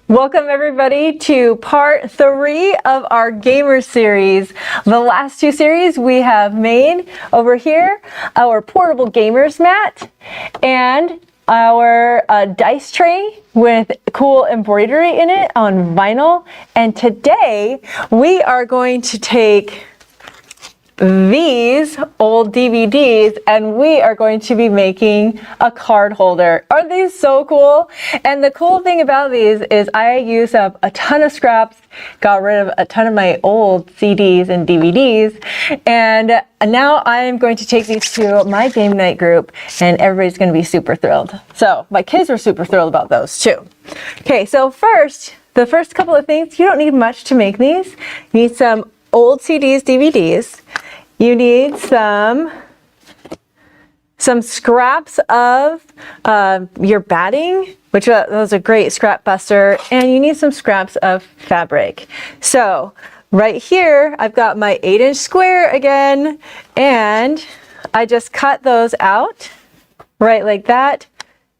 Welcome everybody to part 3 of our gamer series. The last 2 series we have made over here our portable gamers mat and our dice tray with cool embroidery in it on vinyl. And today we are going to take these old DVDs and we are going to be making a card holder. Aren't these so cool? And the cool thing about these is I used up a ton of scraps, got rid of a ton of my old CDs and DVDs, and now I'm going to take these to my game night group and everybody's going to be super thrilled. So my kids were super thrilled about those too. Okay, so the first couple of things, you don't need much to make these. You need some old CDs, DVDs. You need some scraps of your batting, which those are great scrap buster, and you need some scraps of fabric. So right here, I've got my 8-inch square again, and I just cut those out, right like that.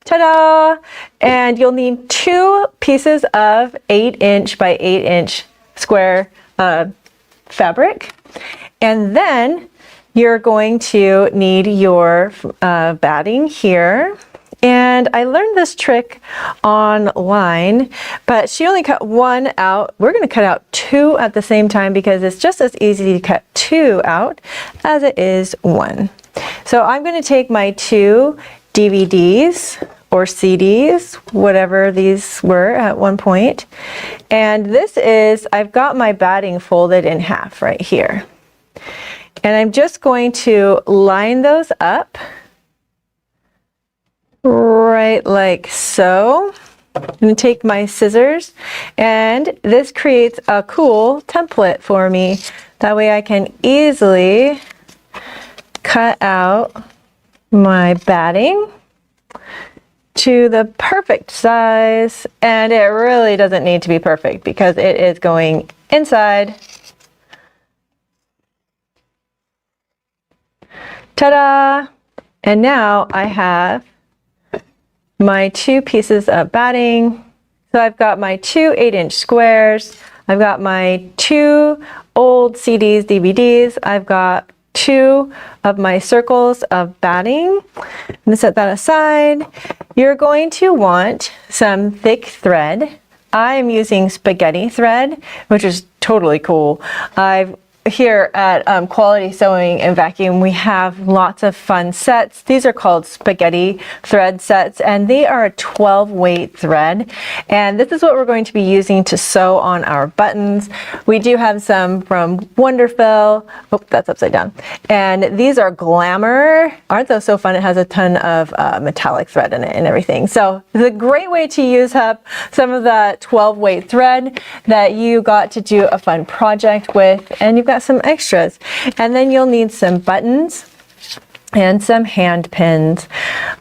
Ta-da! And you'll need 2 pieces of 8-inch by 8-inch square fabric. And then you're going to need your batting here. And I learned this trick online, but she only cut 1 out. We're going to cut out 2 at the same time because it's just as easy to cut 2 out as it is 1. So I'm going to take my 2 DVDs or CDs, whatever these were at one point. And this is, I've got my batting folded in half right here. And I'm just going to line those up right like so. I'm going to take my scissors, and this creates a cool template for me. That way I can easily cut out my batting to the perfect size, and it really doesn't need to be perfect because it is going inside. Ta-da! And now I have my 2 pieces of batting. So I've got my 2 8-inch squares. I've got my 2 old CDs, DVDs. I've got 2 of my circles of batting. I'm going to set that aside. You're going to want some thick thread. I'm using spaghetti thread, which is totally cool. Here at Quality Sewing and Vacuum, we have lots of fun sets. These are called spaghetti thread sets, and they are a 12 weight thread. And this is what we're going to be using to sew on our buttons. We do have some from Wonderful. Oh, that's upside down. And these are Glamour. Aren't those so fun? It has a ton of metallic thread in it and everything. So it's a great way to use up some of the 12 weight thread that you got to do a fun project with, and you've got some extras. And then you'll need some buttons and some hand pins.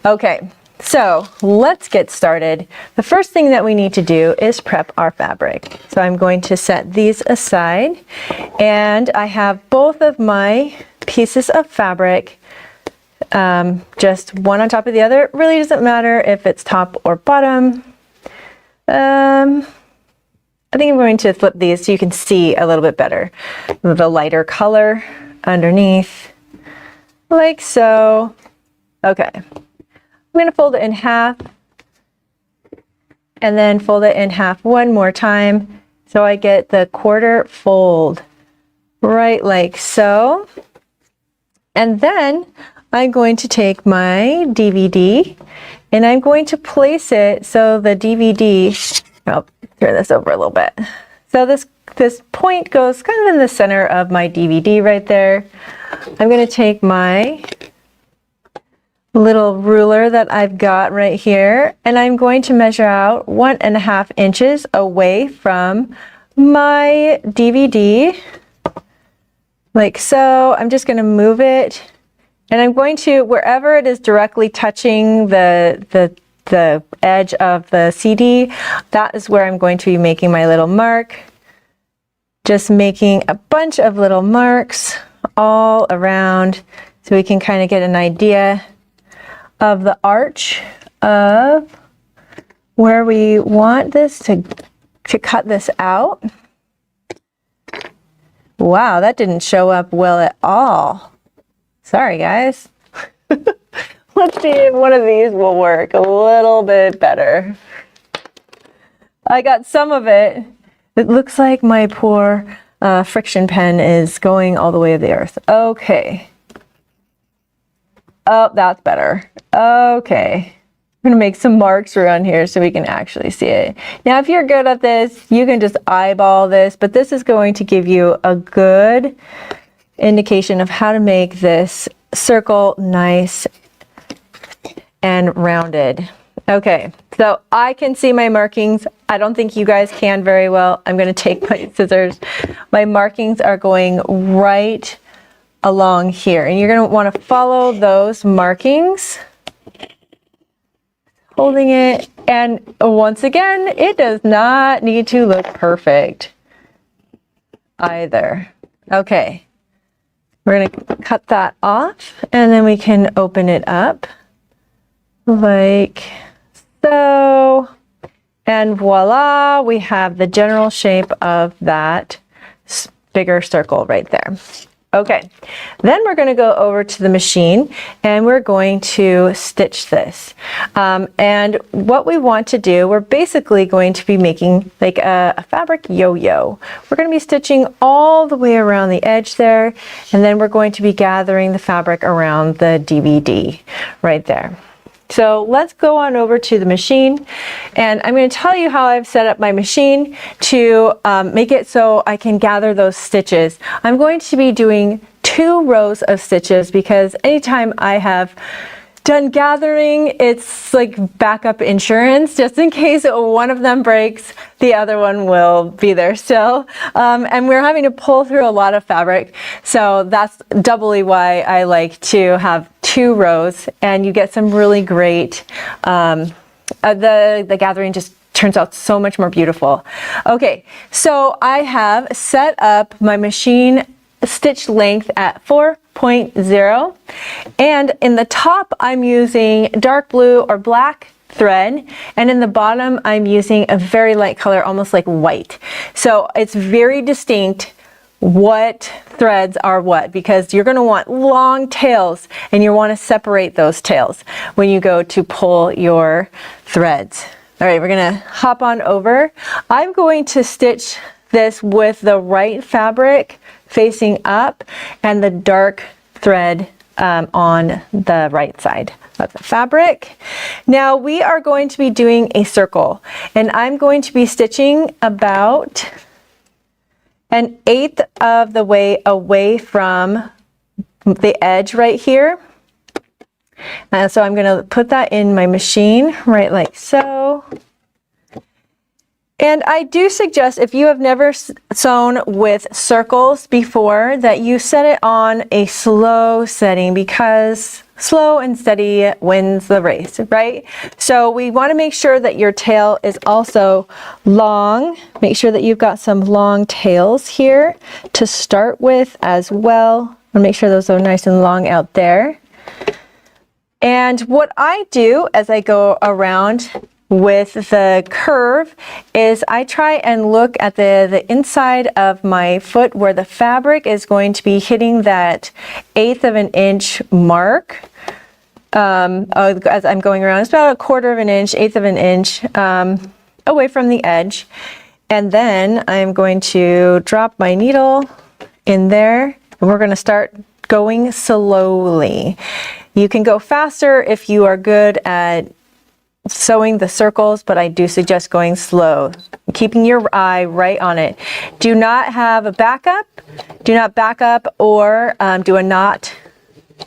Okay, so let's get started. The first thing that we need to do is prep our fabric. So I'm going to set these aside, and I have both of my pieces of fabric just one on top of the other. It really doesn't matter if it's top or bottom. I think I'm going to flip these so you can see a little bit better the lighter color underneath, like so. Okay, I'm going to fold it in half and then fold it in half one more time so I get the quarter fold, right like so. And then I'm going to take my DVD and I'm going to place it so the DVD, I'll turn this over a little bit. So this point goes kind of in the center of my DVD right there. I'm going to take my little ruler that I've got right here, and I'm going to measure out 1.5 inches away from my DVD, like so. I'm just going to move it, and I'm going to, wherever it is directly touching the edge of the CD, that is where I'm going to be making my little mark. Just making a bunch of little marks all around so we can kind of get an idea of the arch of where we want this to to cut this out. Wow, that didn't show up well at all. Sorry, guys. Let's see if one of these will work a little bit better. I got some of it. It looks like my poor friction pen is going all the way to the earth. Okay. Oh, that's better. Okay. I'm gonna make some marks around here so we can actually see it. Now, if you're good at this, you can just eyeball this, but this is going to give you a good indication of how to make this circle nice and rounded. Okay, so I can see my markings. I don't think you guys can very well. I'm gonna take my scissors. My markings are going right along here, and you're gonna wanna follow those markings, holding it, and once again, it does not need to look perfect either. Okay, we're gonna cut that off, and then we can open it up like so, and voila, we have the general shape of that bigger circle right there. Okay, then we're going to go over to the machine and we're going to stitch this. And what we want to do, we're basically going to be making like a fabric yo-yo. We're going to be stitching all the way around the edge there, and then we're going to be gathering the fabric around the DVD right there. So let's go on over to the machine, and I'm going to tell you how I've set up my machine to make it so I can gather those stitches. I'm going to be doing 2 rows of stitches because anytime I have done gathering, it's like backup insurance. Just in case one of them breaks, the other one will be there still. And we're having to pull through a lot of fabric. So that's doubly why I like to have 2 rows, and you get some really great, the gathering just turns out so much more beautiful. Okay, so I have set up my machine stitch length at 4.0, and in the top I'm using dark blue or black thread, and in the bottom I'm using a very light color, almost like white. So it's very distinct what threads are what, because you're going to want long tails and you want to separate those tails when you go to pull your threads. All right, we're going to hop on over. I'm going to stitch this with the right fabric facing up and the dark thread on the right side of the fabric. Now we are going to be doing a circle, and I'm going to be stitching about 1/8 of the way away from the edge right here. And so I'm going to put that in my machine right like so. And I do suggest, if you have never sewn with circles before, that you set it on a slow setting, because slow and steady wins the race, right? So we want to make sure that your tail is also long. Make sure that you've got some long tails here to start with as well. And make sure those are nice and long out there. And what I do as I go around with the curve is I try and look at the inside of my foot where the fabric is going to be hitting that 1/8 of an inch mark. As I'm going around, it's about 1/4 of an inch, 1/8 of an inch away from the edge. And then I'm going to drop my needle in there, and we're going to start going slowly. You can go faster if you are good at sewing the circles, but I do suggest going slow, keeping your eye right on it. Do not have a backup. Do not back up or do a knot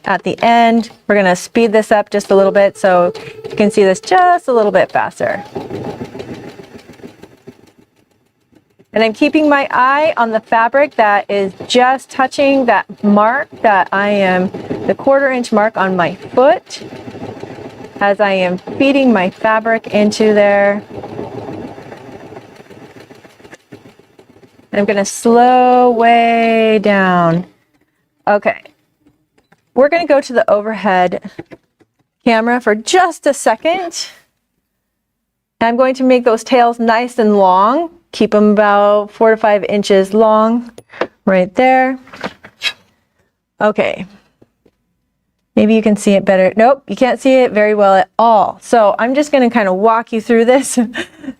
at the end. We're going to speed this up just a little bit so you can see this just a little bit faster. And I'm keeping my eye on the fabric that is just touching that mark that I am, the 1/4 inch mark on my foot, as I am feeding my fabric into there. I'm going to slow way down. Okay. We're going to go to the overhead camera for just a second. I'm going to make those tails nice and long. Keep them about 4 to 5 inches long, right there. Okay. Maybe you can see it better. Nope, you can't see it very well at all. So I'm just going to kind of walk you through this.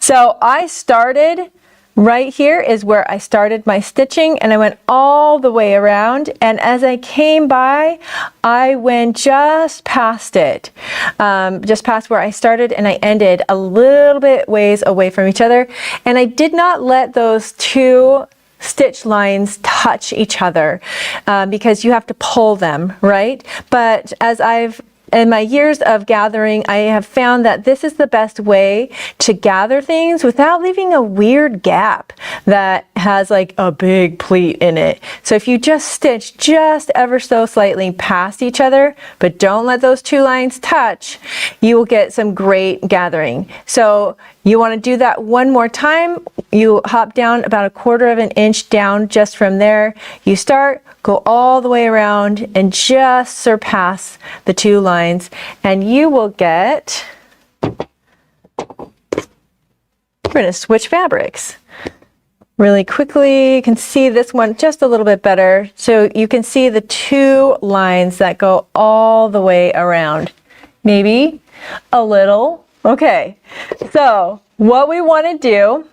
So I started right here is where I started my stitching, and I went all the way around, and as I came by I went just past it, just past where I started, and I ended a little bit ways away from each other, and I did not let those two stitch lines touch each other because you have to pull them, right? But as in my years of gathering, I have found that this is the best way to gather things without leaving a weird gap that has like a big pleat in it. So if you just stitch just ever so slightly past each other, but don't let those two lines touch, you will get some great gathering. So you want to do that one more time. You hop down about 1/4 of an inch down just from there. You start, go all the way around and just surpass the two lines, and you will get, we're going to switch fabrics really quickly. You can see this one just a little bit better. So you can see the two lines that go all the way around, maybe a little. Okay, so what we want to do,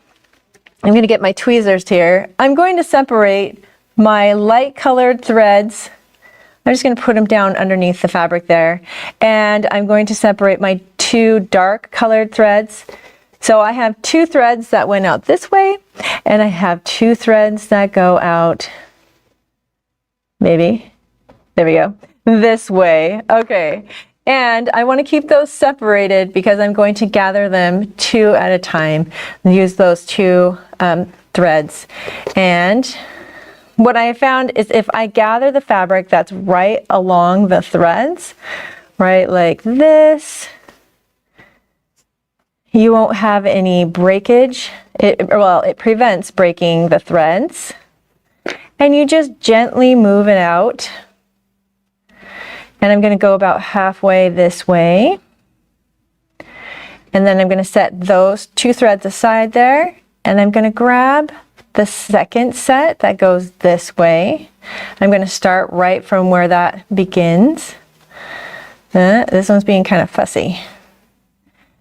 I'm going to get my tweezers here. I'm going to separate my light colored threads. I'm just going to put them down underneath the fabric there. And I'm going to separate my two dark colored threads. So I have 2 threads that went out this way, and I have 2 threads that go out, maybe, there we go, this way. Okay. And I want to keep those separated because I'm going to gather them 2 at a time and use those 2 threads. And what I have found is if I gather the fabric that's right along the threads, right like this, you won't have any breakage. It prevents breaking the threads. And you just gently move it out. And I'm going to go about halfway this way. And then I'm going to set those 2 threads aside there. And I'm going to grab the second set that goes this way. I'm going to start right from where that begins. This one's being kind of fussy.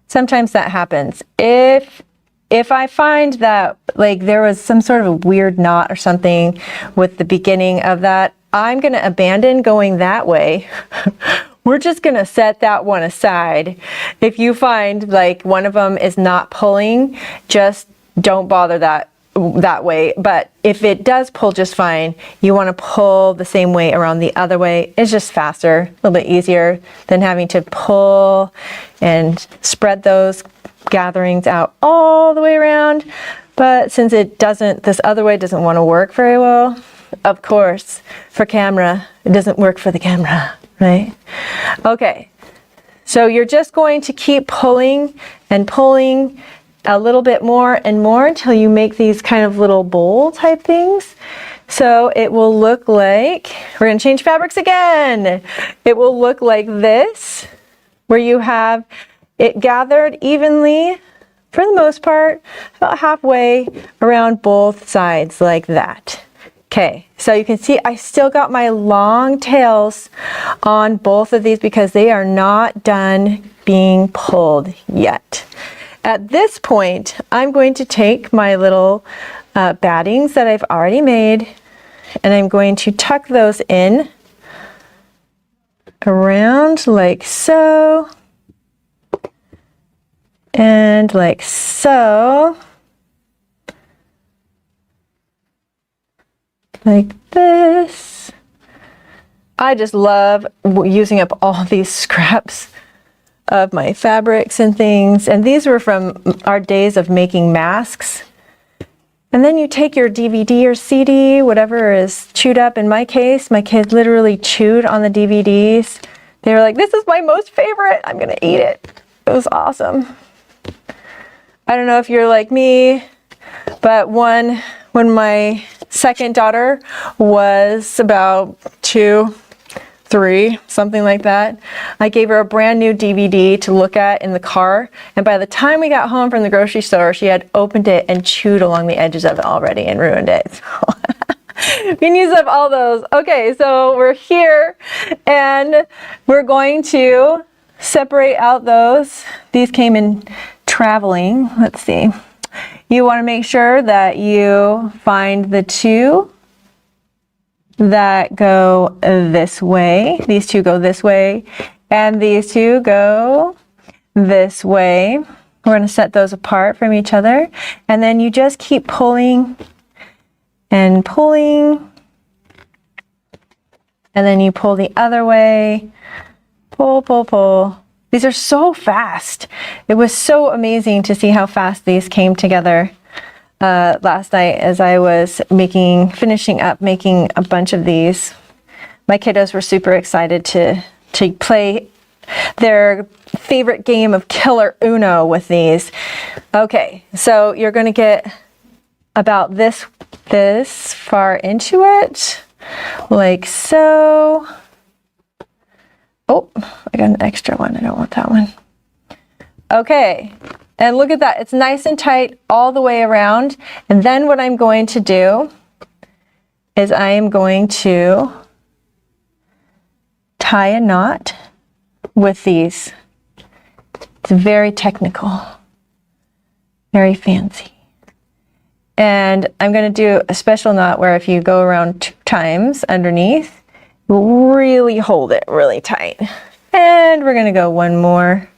Sometimes that happens. If I find that like there was some sort of a weird knot or something with the beginning of that, I'm going to abandon going that way. We're just going to set that one aside. If you find like one of them is not pulling, just don't bother that way. But if it does pull just fine, you want to pull the same way around the other way. It's just faster, a little bit easier than having to pull and spread those gatherings out all the way around. But since it doesn't, this other way doesn't want to work very well, of course, for camera, it doesn't work for the camera, right? Okay, so you're just going to keep pulling and pulling a little bit more and more until you make these kind of little bowl type things. So it will look like, we're going to change fabrics again. It will look like this, where you have it gathered evenly, for the most part, about halfway around both sides like that. Okay, so you can see I still got my long tails on both of these because they are not done being pulled yet. At this point, I'm going to take my little battings that I've already made, and I'm going to tuck those in around like so, and like so, like this. I just love using up all these scraps of my fabrics and things, and these were from our days of making masks. And then you take your DVD or CD, whatever is chewed up. In my case, my kids literally chewed on the DVDs. They were like, this is my most favorite, I'm gonna eat it. It was awesome. I don't know if you're like me, but when my second daughter was about 2, 3, something like that. I gave her a brand new DVD to look at in the car, and by the time we got home from the grocery store, she had opened it and chewed along the edges of it already and ruined it. We can use up all those. Okay, so we're here and we're going to separate out those. These came in traveling. Let's see. You want to make sure that you find the 2 that go this way. These 2 go this way, and these 2 go this way. We're going to set those apart from each other, and then you just keep pulling and pulling, and then you pull the other way. Pull, pull, pull. These are so fast. It was so amazing to see how fast these came together last night as I was finishing up making a bunch of these. My kiddos were super excited to play their favorite game of Killer Uno with these. Okay, so you're going to get about this far into it, like so. Oh, I got an extra one. I don't want that one. Okay, and look at that. It's nice and tight all the way around. And then what I'm going to do is I am going to tie a knot with these. It's very technical, very fancy. And I'm going to do a special knot where if you go around 2 times underneath, really hold it really tight. And we're going to go one more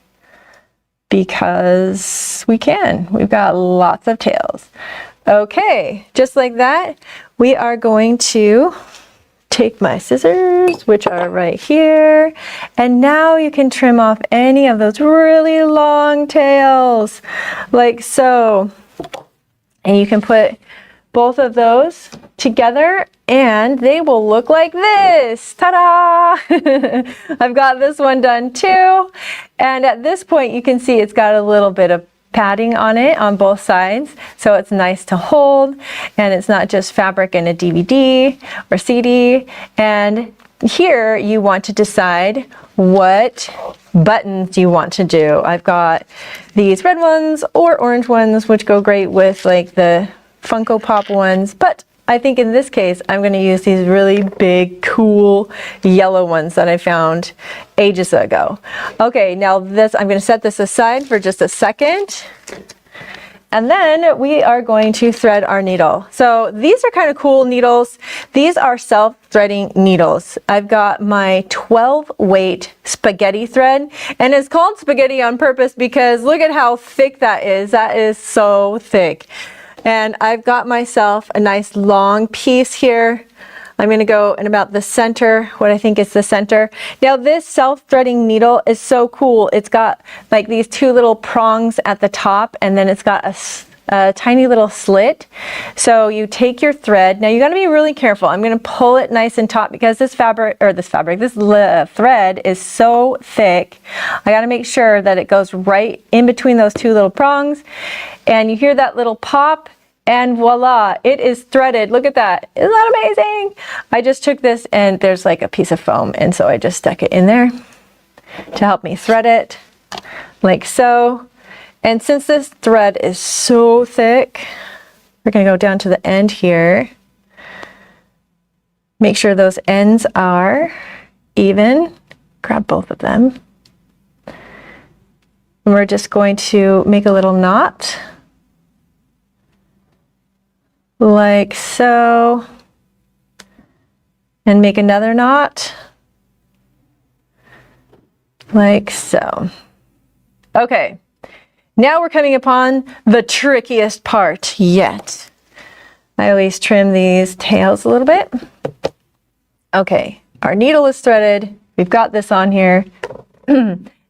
because we can. We've got lots of tails. Okay, just like that, we are going to take my scissors, which are right here, and now you can trim off any of those really long tails, like so. And you can put both of those together and they will look like this. Ta-da! I've got this one done too. And at this point you can see it's got a little bit of padding on it on both sides, so it's nice to hold, and it's not just fabric in a DVD or CD. And here you want to decide what buttons you want to do. I've got these red ones or orange ones, which go great with like the Funko Pop ones, but I think in this case I'm going to use these really big, cool yellow ones that I found ages ago. Okay, now this, I'm going to set this aside for just a second. And then we are going to thread our needle. So these are kind of cool needles. These are self-threading needles. I've got my 12 weight spaghetti thread, and it's called spaghetti on purpose because look at how thick that is. That is so thick. And I've got myself a nice long piece here. I'm going to go in about the center, what I think is the center. Now this self-threading needle is so cool. It's got like these 2 little prongs at the top, and then it's got a tiny little slit. So you take your thread. Now you got to be really careful. I'm going to pull it nice and taut because this thread is so thick. I got to make sure that it goes right in between those 2 little prongs. And you hear that little pop. And voila, it is threaded. Look at that. Isn't that amazing? I just took this and there's like a piece of foam, and so I just stuck it in there to help me thread it like so. And since this thread is so thick, we're going to go down to the end here. Make sure those ends are even. Grab both of them. And we're just going to make a little knot. Like so, and make another knot like so. Okay, now we're coming upon the trickiest part yet. I always trim these tails a little bit. Okay, our needle is threaded. We've got this on here.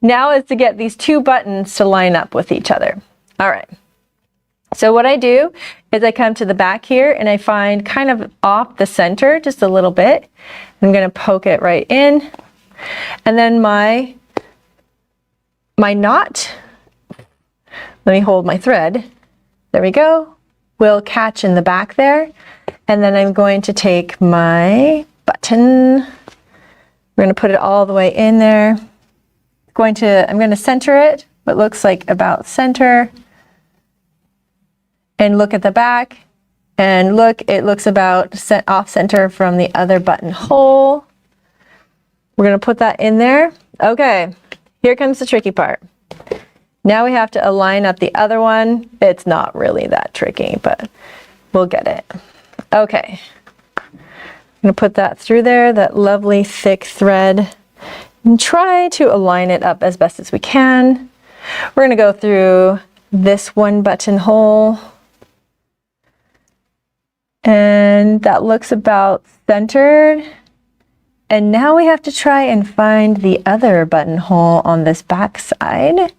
Now is to get these 2 buttons to line up with each other. All right. So what I do is I come to the back here and I find kind of off the center just a little bit. I'm going to poke it right in. And then my knot, let me hold my thread. There we go. Will catch in the back there. And then I'm going to take my button We're going to put it all the way in there. I'm going to center it, what looks like about center. And look at the back. And look, it looks about off center from the other buttonhole. We're going to put that in there. Okay, here comes the tricky part. Now we have to align up the other one. It's not really that tricky, but we'll get it. Okay. I'm going to put that through there, that lovely thick thread, and try to align it up as best as we can. We're going to go through this one buttonhole, and that looks about centered. And now we have to try and find the other buttonhole on this back side,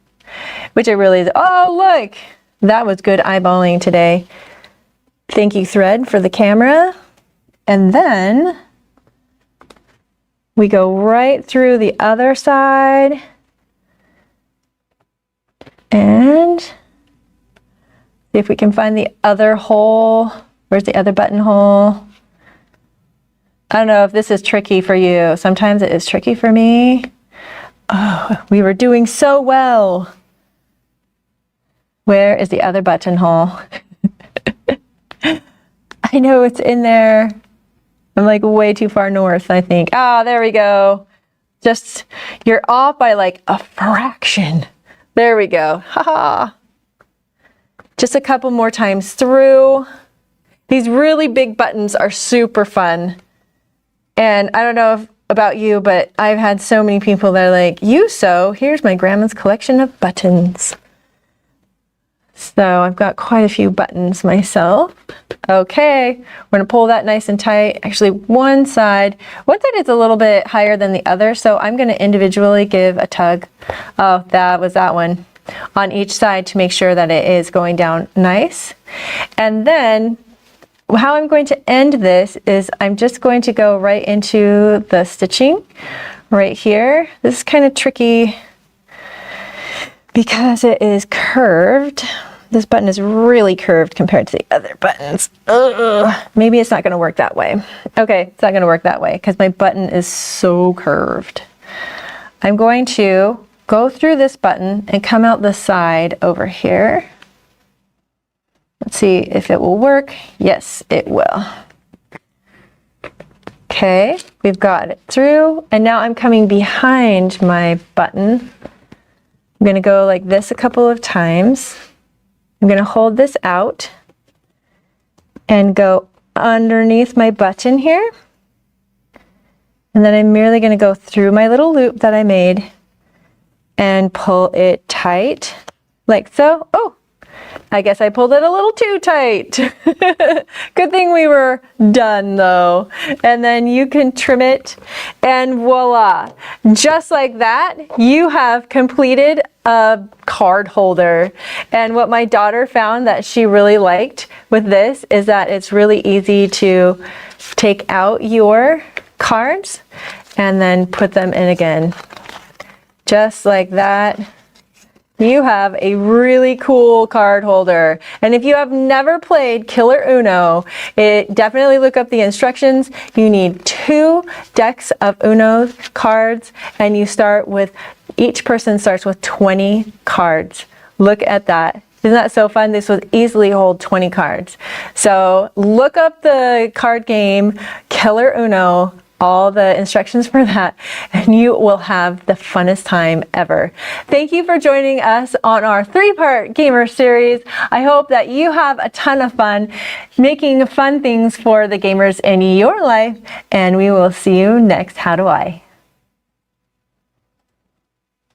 which I really, oh look, that was good eyeballing today. Thank you, thread, for the camera. And then we go right through the other side and see if we can find the other hole. Where's the other buttonhole? I don't know if this is tricky for you. Sometimes it is tricky for me. Oh, we were doing so well. Where is the other buttonhole? I know it's in there. I'm like way too far north, I think. Ah, there we go. Just, you're off by like a fraction. There we go. Haha. Just a couple more times through. These really big buttons are super fun. And I don't know about you, but I've had so many people that are like, you sew, here's my grandma's collection of buttons. So I've got quite a few buttons myself. Okay, we're gonna pull that nice and tight. Actually, one side is a little bit higher than the other, so I'm gonna individually give a tug. Oh, that was that one. On each side to make sure that it is going down nice. And then how I'm going to end this is I'm just going to go right into the stitching right here. This is kind of tricky because it is curved. This button is really curved compared to the other buttons. Ugh. Maybe it's not going to work that way. Okay, it's not going to work that way because my button is so curved. I'm going to go through this button and come out the side over here. Let's see if it will work. Yes, it will. Okay, we've got it through, and now I'm coming behind my button. I'm going to go like this a couple of times. I'm going to hold this out and go underneath my button here. And then I'm merely going to go through my little loop that I made and pull it tight like so. Oh, I guess I pulled it a little too tight. Good thing we were done though. And then you can trim it and voila. Just like that, you have completed a card holder. And what my daughter found that she really liked with this is that it's really easy to take out your cards and then put them in again. Just like that. You have a really cool card holder. And if you have never played Killer Uno, definitely look up the instructions. You need 2 decks of Uno cards, and you start with, each person starts with 20 cards. Look at that. Isn't that so fun? This would easily hold 20 cards. So look up the card game Killer Uno, all the instructions for that, and you will have the funnest time ever. Thank you for joining us on our 3-part gamer series. I hope that you have a ton of fun making fun things for the gamers in your life, and we will see you next How Do I?